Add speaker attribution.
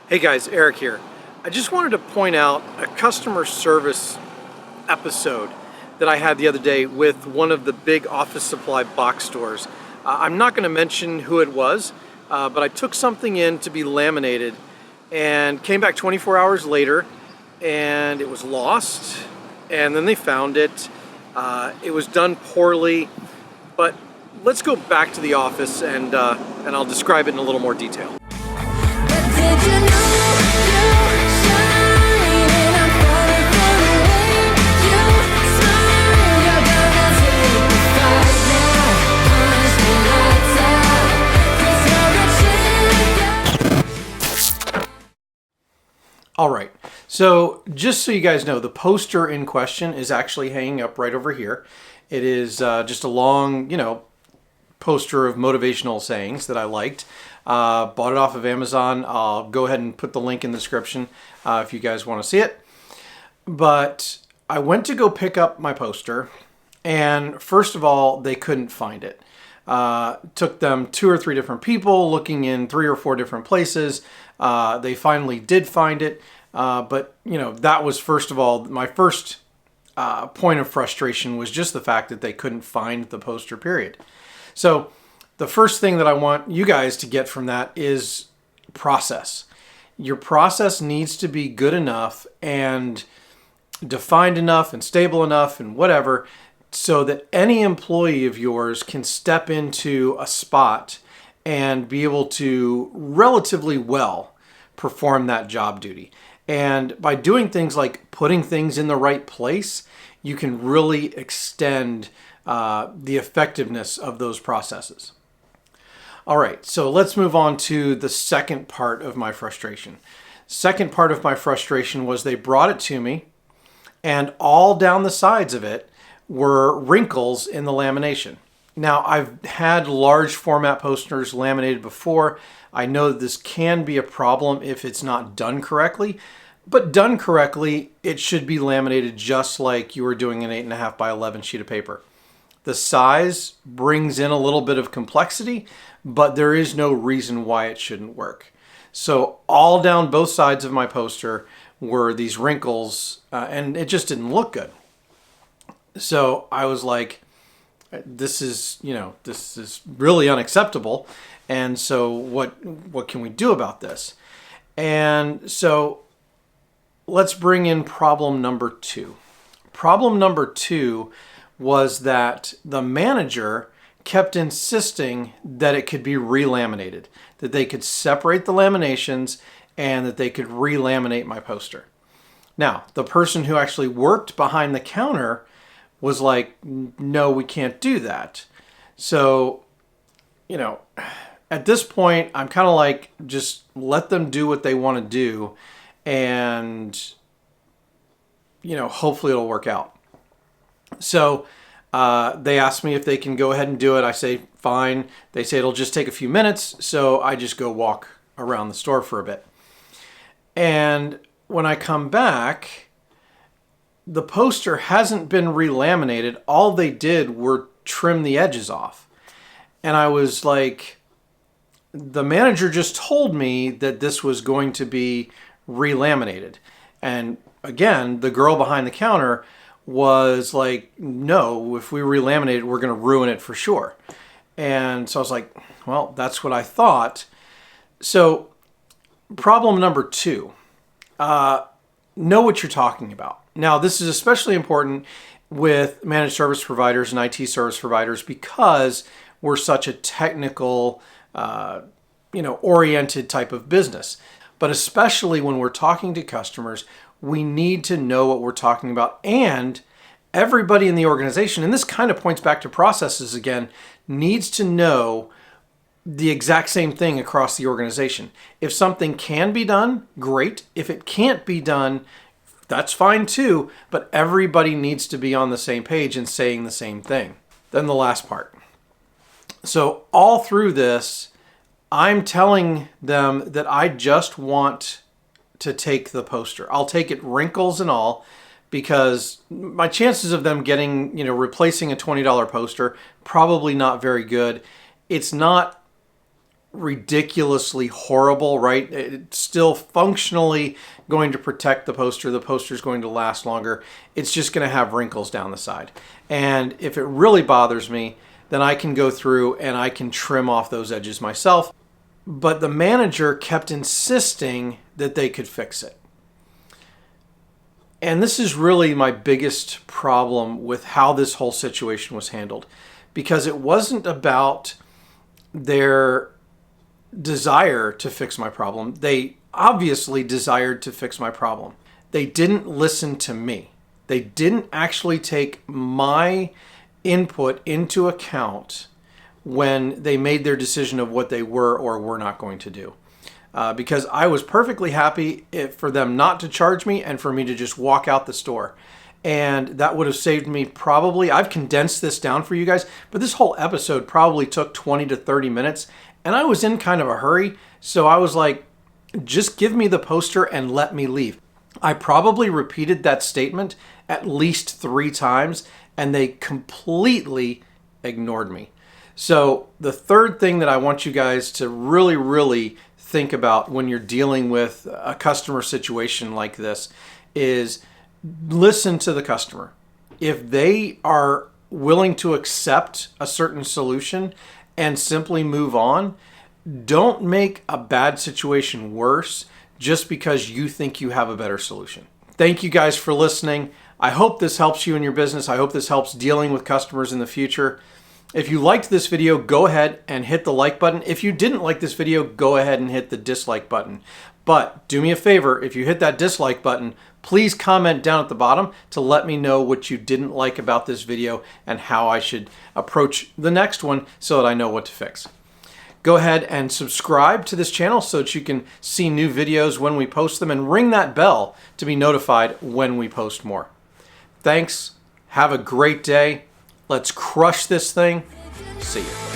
Speaker 1: Hey guys, Eric here. I just wanted to point out a customer service episode that I had the other day with one of the big office supply box stores. I'm not going to mention who it was, but I took something in to be laminated and came back 24 hours later and it was lost, and then they found it. It was done poorly, but let's go back to the office and I'll describe it in a little more detail.
Speaker 2: Did you know you shine and I'm falling for the way you smile? You're gonna take the fight now, punch the lights out, 'cause you're a champion.
Speaker 1: All right, so just so you guys know, the poster in question is actually hanging up right over here. It is just a long, poster of motivational sayings that I liked. Bought it off of Amazon. I'll go ahead and put the link in the description if you guys want to see it. But I went to go pick up my poster, and first of all, they couldn't find it. Took them 2 or 3 different people looking in 3 or 4 different places. They finally did find it. But, that was, first of all, my first point of frustration was just the fact that they couldn't find the poster, period. So the first thing that I want you guys to get from that is process. Your process needs to be good enough and defined enough and stable enough and whatever, so that any employee of yours can step into a spot and be able to relatively well perform that job duty. And by doing things like putting things in the right place, you can really extend the effectiveness of those processes. All right, so let's move on to the second part of my frustration. Second part of my frustration was they brought it to me, and all down the sides of it were wrinkles in the lamination. Now, I've had large format posters laminated before. I know that this can be a problem if it's not done correctly, but done correctly, it should be laminated just like you were doing an 8.5 by 11 sheet of paper. The size brings in a little bit of complexity, but there is no reason why it shouldn't work. So all down both sides of my poster were these wrinkles, and it just didn't look good. So I was like, this is really unacceptable. And so what can we do about this? And so let's bring in problem number 2. Problem number 2 was that the manager kept insisting that it could be relaminated, that they could separate the laminations and that they could relaminate my poster. Now, the person who actually worked behind the counter was like, no, we can't do that. So, at this point, I'm kind of like, just let them do what they want to do, and, hopefully it'll work out. So they asked me if they can go ahead and do it. I say, fine. They say it'll just take a few minutes. So I just go walk around the store for a bit. And when I come back, the poster hasn't been relaminated. All they did were trim the edges off. And I was like, the manager just told me that this was going to be relaminated. And again, the girl behind the counter was like, no, if we relaminate it, we're going to ruin it for sure. And so I was like, well, that's what I thought. So problem number 2, know what you're talking about. Now, this is especially important with managed service providers and IT service providers because we're such a technical, oriented type of business. But especially when we're talking to customers, we need to know what we're talking about, and everybody in the organization, and this kind of points back to processes again, needs to know the exact same thing across the organization. If something can be done, great. If it can't be done, that's fine too, but everybody needs to be on the same page and saying the same thing. Then the last part. So all through this, I'm telling them that I just want to take the poster. I'll take it wrinkles and all, because my chances of them getting, replacing a $20 poster, probably not very good. It's not ridiculously horrible, right? It's still functionally going to protect the poster. The poster is going to last longer. It's just going to have wrinkles down the side. And if it really bothers me, then I can go through and I can trim off those edges myself. But the manager kept insisting that they could fix it. And this is really my biggest problem with how this whole situation was handled, because it wasn't about their desire to fix my problem. They obviously desired to fix my problem. They didn't listen to me. They didn't actually take my input into account when they made their decision of what they were or were not going to do. Because I was perfectly happy for them not to charge me and for me to just walk out the store. And that would have saved me probably, I've condensed this down for you guys, but this whole episode probably took 20 to 30 minutes. And I was in kind of a hurry. So I was like, just give me the poster and let me leave. I probably repeated that statement at least 3 times and they completely ignored me. So the third thing that I want you guys to really, really think about when you're dealing with a customer situation like this is listen to the customer. If they are willing to accept a certain solution and simply move on, don't make a bad situation worse just because you think you have a better solution. Thank you guys for listening. I hope this helps you in your business. I hope this helps dealing with customers in the future. If you liked this video, go ahead and hit the like button. If you didn't like this video, go ahead and hit the dislike button. But do me a favor, if you hit that dislike button, please comment down at the bottom to let me know what you didn't like about this video and how I should approach the next one so that I know what to fix. Go ahead and subscribe to this channel so that you can see new videos when we post them, and ring that bell to be notified when we post more. Thanks. Have a great day. Let's crush this thing. See you.